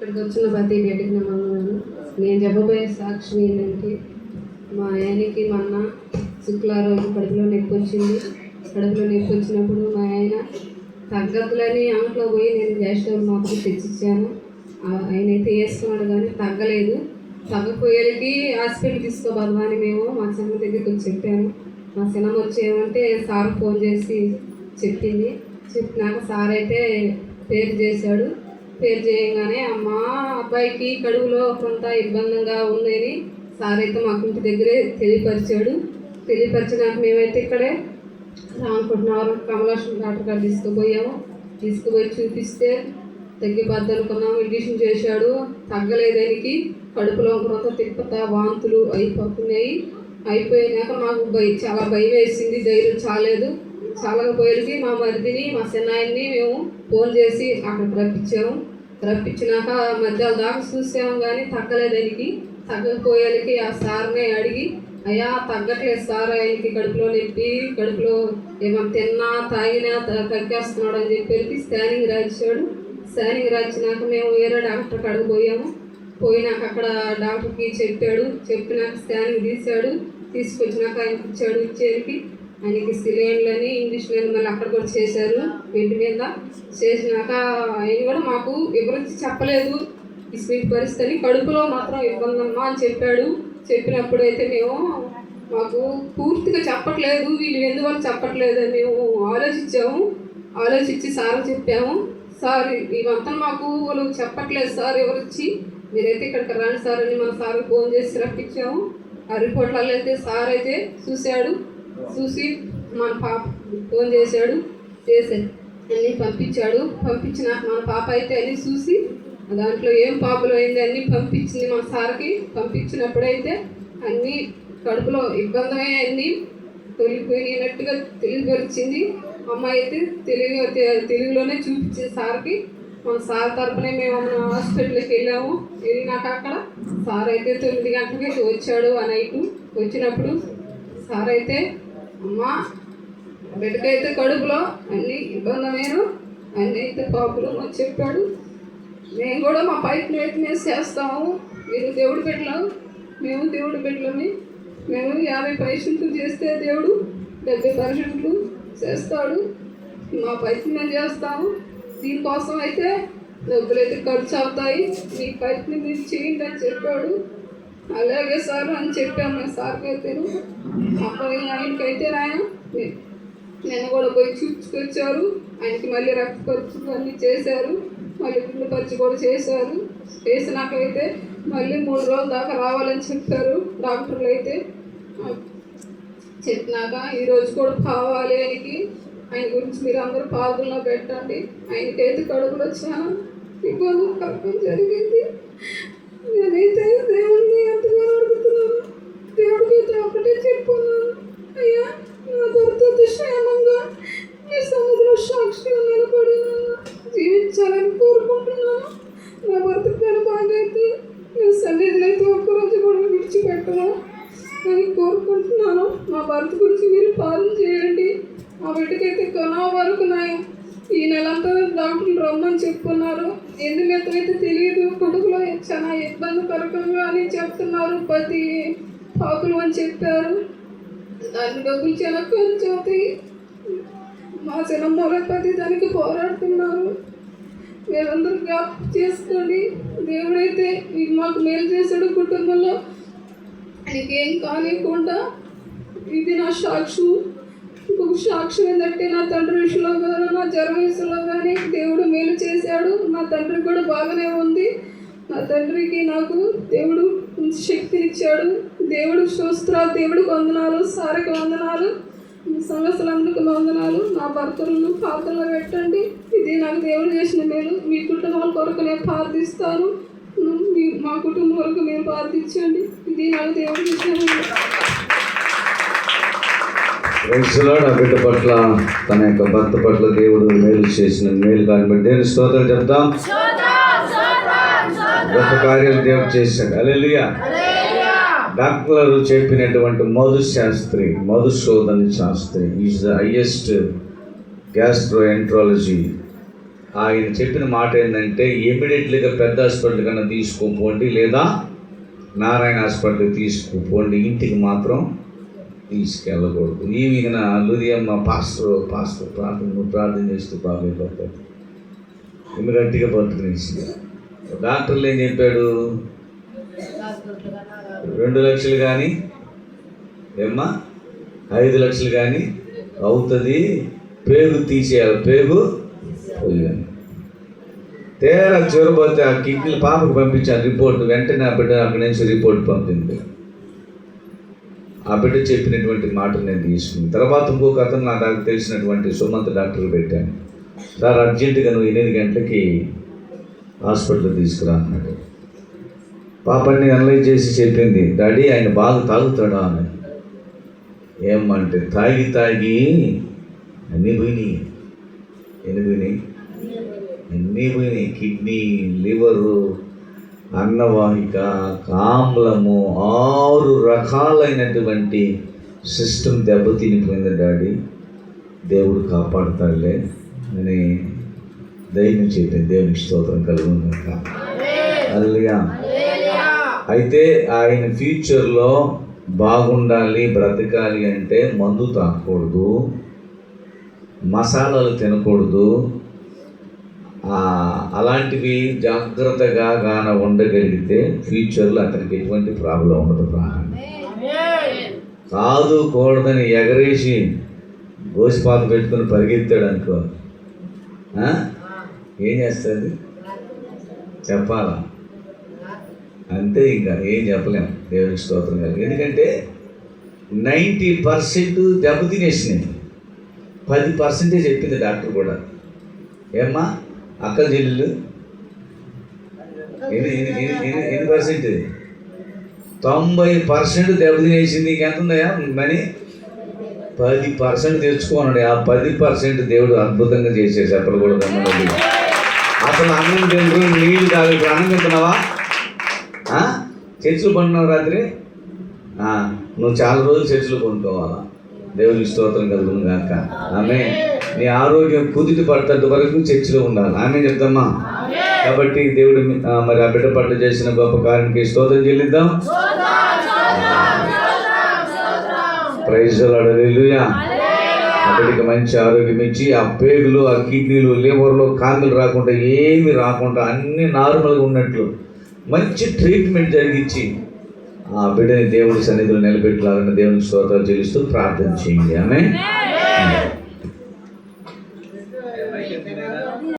ఇక్కడికి వచ్చిన ప్రతి బిడ్డకి నమ్మను. నేను చెప్పబోయే సాక్షి ఏంటంటే, మా ఆయనకి మొన్న శుక్రవారం రోజు కడుపులో నొప్పి వచ్చింది. కడుపులో నొప్పి వచ్చినప్పుడు మా ఆయన తగ్గదులని అంట్లో పోయి నేను గ్యాస్టవ్ మొత్తం తెచ్చిచ్చాను. ఆయన అయితే వేసుకున్నాడు కానీ తగ్గలేదు. తగ్గపోయేకి హాస్పిటల్ తీసుకోబోదు అని మేము మా చిన్న దగ్గరికి వచ్చి చెప్పాను. మా సినిమా వచ్చేమంటే సార్ ఫోన్ చేసి చెప్పింది. చెప్పినాక సార్ అయితే పేరు చేశాడు. పేరు చేయగానే అమ్మా అబ్బాయికి కడుపులో కొంత ఇబ్బందిగా ఉందని సార్ అయితే మాకు ఇంటి దగ్గరే తెలియపరిచాడు. తెలియపరిచినాక మేమైతే ఇక్కడే రామకుంటున్నారు కమలాశ్వరం డాక్టర్ గారు తీసుకుపోయి చూపిస్తే తగ్గిపోద్ది అనుకున్నాము. ఇంజక్షన్ చేశాడు, తగ్గలేదానికి. కడుపులో కొంత తిప్పత వాంతులు అయిపోయినాక మాకు చాలా భయం వేసింది. ధైర్యం చాలకపోయేది మా మరిదిని మా చిన్నాయన్ని మేము ఫోన్ చేసి అక్కడికి రప్పించినాక మధ్యాహ్నం దాకా చూసాము కానీ తగ్గలేదానికి. తగ్గకపోయేకి ఆ సార్ని అడిగి, అయ్యా తగ్గట్లేదు సార్, ఆయనకి కడుపులో నొప్పి, కడుపులో ఏమైనా తిన్నా తాగినా తగ్గేస్తున్నాడు అని చెప్పి స్కానింగ్ రాయించాడు. స్కానింగ్ రాయించినాక మేము వేరే డాక్టర్ కాడికి పోయినాక అక్కడ డాక్టర్కి చెప్పినాక స్కానింగ్ తీసుకొచ్చినాక ఆయనకి ఇచ్చేకి ఆయనకి సిలిండర్లని ఇంజక్షన్లని మళ్ళీ అక్కడ కూడా చేశారు. ఇంటి మీద చేసినాక ఆయన కూడా మాకు వివరించి చెప్పలేదు ఈ స్వీట్ పరిస్థితి, కడుపులో మాత్రం ఇబ్బందమ్మా అని చెప్పాడు. చెప్పినప్పుడు అయితే మాకు పూర్తిగా చెప్పట్లేదు, వీళ్ళు ఎందువల్ల చెప్పట్లేదు అని మేము ఆలోచించి సార్ చెప్పాము. సార్ ఇవంతా మాకు వాళ్ళు చెప్పట్లేదు సార్, ఎవరొచ్చి మీరైతే ఇక్కడికి రండి సార్ అని మన సార్ ఫోన్ చేసి రప్పించాము. ఆ రిపోర్ట్లలో అయితే సార్ అయితే చూసి మన పాప ఫోన్ చేసి అన్నీ పంపించినాక మన పాప అయితే అన్నీ చూసి దాంట్లో ఏం పాపలు అయింది అన్నీ పంపించింది మన సార్కి. పంపించినప్పుడైతే అన్నీ కడుపులో ఇబ్బంది అన్నీ తొలిగిపోయినట్టుగా తెలియపరిచింది. అమ్మాయి అయితే తెలుగులోనే చూపించింది సార్కి. మన సార్ తరపునే మేము హాస్పిటల్కి వెళ్ళినాక అక్కడ సార్ అయితే 9 గంటలకి వచ్చాడు. ఆ నైట్ వచ్చినప్పుడు సార్ అయితే అమ్మా బిడ్డకైతే కడుపులో అన్నీ ఇబ్బందమైన అన్నీ అయితే పాపులు అని చెప్పాడు. మేము కూడా మా ప్రయత్నం చేస్తాము. మీరు దేవుడి బిడ్డలు, మేము దేవుడి బిడ్డలని. మేము 50% చేస్తే దేవుడు 70% చేస్తాడు. మా ప్రయత్నం చేస్తాము. దీనికోసం అయితే డబ్బులు అయితే ఖర్చు అవుతాయి, మీ ప్రయత్నం మీరు చేయండి అని చెప్పాడు. అలాగే సార్ అని చెప్పాము. సార్కి అయితే అప్పుడు ఆయనకైతే నేను కూడా పోయి చూపించుకొచ్చారు. ఆయనకి మళ్ళీ రక్త పరీక్షలు అన్నీ చేశారు, మళ్ళీ గుండె పరీక్ష కూడా చేసినాకైతే మళ్ళీ 3 రోజుల దాకా రావాలని చెప్పారు డాక్టర్లు అయితే. చెప్పినాక ఈరోజు కూడా కావాలి ఆయనకి. ఆయన గురించి మీరు అందరూ పాల్గొనలో పెట్టండి. ఆయనకైతే కడుపులో చాలా ఇబ్బంది కలగడం జరిగింది. నేనైతే దేవుడిని ఎంతగానో అడుగుతున్నాను. దేవుడికైతే ఒకటే చెప్పుకున్నాను, అయ్యా నా భర్త క్షేమంగా మీ సముద్రం సాక్షిగా నిలబడి జీవించాలని కోరుకుంటున్నాను. నా భర్త బాగైతే మీ సన్నిధిలో అయితే ఒక్కరోజు కూడా విడిచిపెట్టను అని కోరుకుంటున్నాను. మా భర్త గురించి మీరు పాలన చేయండి. మా బిడ్డకైతే కొనా వరకు ఈ నెలంతా డాక్టర్లు రమ్మని చెప్పుకున్నారు. ఎందుకైతే తెలియదు, కొడుకులో చాలా ఇబ్బందికరంగా అని చెప్తున్నారు. 10 పాకులు అని చెప్పారు. దాని డబ్బులు చాలా ఖర్చు అవుతాయి. మా చిన్నమ్మల 10 దానికి పోరాడుతున్నారు. మీరందరూ జ్ఞాపకం చేసుకోండి. దేవుడైతే మాకు మేలు చేశాడు. కుటుంబంలో ఆయనకేం కానివ్వకుండా ఇది నా సాక్షి. ఇంకొక సాక్ష్యం ఏంటంటే, నా తండ్రి విషయంలో కానీ నా జ్వరం విషయంలో కానీ దేవుడు మేలు చేశాడు. నా తండ్రి కూడా బాగానే ఉంది. నా తండ్రికి నాకు దేవుడు శక్తినిచ్చాడు. దేవుడు స్తోత్రాలు, దేవుడికి వందనాలు, సారికి వందనాలు, సంవత్సరాలకు వందనాలు. నా భర్తలను ప్రార్థనలో పెట్టండి. ఇది నాకు దేవుడు చేసిన మేలు. మీ కుటుంబాల కొరకు నేను ప్రార్థిస్తాను. మా కుటుంబం వరకు మీరు ప్రార్థించండి. ఇది నాకు దేవుడు చేసిన ఆ బిడ్డ పట్ల, తన యొక్క భర్త పట్ల దేవుడు మేలు చేసిన మేలు దాన్ని బట్టి దేవుని స్తోత్రాలు చెప్తాం. గొప్ప కార్యాలు దేవుడు చేశాడు. హల్లెలూయా. డాక్టర్లు చెప్పినటువంటి Madhusudan Shastri is the highest gastroenterology ఆయన చెప్పిన మాట ఏంటంటే ఇమీడియట్లీగా పెద్ద హాస్పిటల్ కన్నా తీసుకోపోండి, లేదా నారాయణ హాస్పిటల్కి తీసుకుపోండి, ఇంటికి మాత్రం తీసుకెళ్ళకూడదు. ఈ విధంగా లూదియమ్మ పాస్టర్ ప్రార్థన చేస్తూ బాబాయ్ పడతాడు. ఇమీడియట్గా పట్టుకునేసింది. డాక్టర్లు ఏం చెప్పాడు, 2 లక్షలు కానీ ఏమ్మా 5 లక్షలు కానీ అవుతుంది, పేగు తీసేయాలి, పేగు పోయాలి. తేరా చివరిపోతే ఆ కిడ్నీలు పాపకు పంపించాను రిపోర్ట్. వెంటనే ఆ బిడ్డ అక్కడి నుంచి రిపోర్ట్ పంపింది. ఆ బిడ్డ చెప్పినటువంటి మాటలు నేను తీసుకుని తర్వాత ఇంకొక అతను నాకు తెలిసినటువంటి సుమంత్ డాక్టర్ పెట్టాను. సార్ అర్జెంటుగా నువ్వు 8 గంటలకి హాస్పిటల్ తీసుకురా అన్నాడు. పాపని అనలైజ్ చేసి చెప్పింది, డాడీ ఆయన బాగా తాగుతాడా అని. ఏమంటే తాగి అన్నీ పోయినాయి. అన్నీ పోయినాయి. కిడ్నీ, లివరు, అన్నవాహిక, ఆమ్లము, 6 రకాలైనటువంటి సిస్టమ్ దెబ్బతినిపోయింది డాడీ. దేవుడు కాపాడుతాడులే అని ధైర్యం చెప్పింది. దేవునికి స్తోత్రం కలుగునుగాక. హల్లెలూయా. అయితే ఆయన ఫ్యూచర్లో బాగుండాలి, బ్రతకాలి అంటే మందు తాగకూడదు, మసాలాలు తినకూడదు, అలాంటివి జాగ్రత్తగా గాన ఉండగలిగితే ఫ్యూచర్లో అతనికి ఎటువంటి ప్రాబ్లం ఉండదు. కాదు కూడదని ఎగరేసి గోసిపాత పెట్టుకుని పరిగెత్తాడు అనుకో, ఏం చేస్తుంది చెప్పాలా? అంతే, ఇంకా ఏం చెప్పలేము. దేవునికి స్తోత్రం కాదు. ఎందుకంటే 90% దెబ్బతినేసినాయి, 10% చెప్పింది డాక్టర్ కూడా. ఏమ్మా అక్కల చెల్లెలు ఎన్ని పర్సెంట్? 90% దెబ్బతినేసింది. ఇంకెంత ఉందయా మనీ? 10% తెచ్చుకోనండి. ఆ 10% దేవుడు అద్భుతంగా చేసేసి అప్పుడు కూడా గమ్మడి. అసలు అన్నం తింటూ నీళ్ళు తాగి అన్నం తింటున్నావా? చర్చిలు పండున్నావు రాత్రి? నువ్వు చాలా రోజులు చర్చిలు పండుకోవాలా. దేవునికి స్తోత్రం కలుగును గాక. ఆమె నీ ఆరోగ్యం కుదిటి పడతంత వరకు చర్చిలో ఉండాలి. ఆమె చెప్తామా? కాబట్టి దేవుడు మరి ఆ బిడ్డ పట్ల చేసిన గొప్ప కార్యానికి స్తోత్రం చెల్లిద్దాం. Praise the lord. హల్లెలూయా. అక్కడికి మంచి ఆరోగ్యం ఇచ్చి ఆ పేగులు, ఆ కిడ్నీలు, లివర్లో కాంతులు రాకుండా ఏమి రాకుండా అన్ని నార్మల్గా ఉన్నట్లు మంచి ట్రీట్మెంట్ జరిగించి ఆ బిడ్డని దేవుడి సన్నిధిలో నిలబెట్టాలని దేవునికి స్తోత్రాలు చెల్లిస్తూ ప్రార్థన చేయండి. ఆమె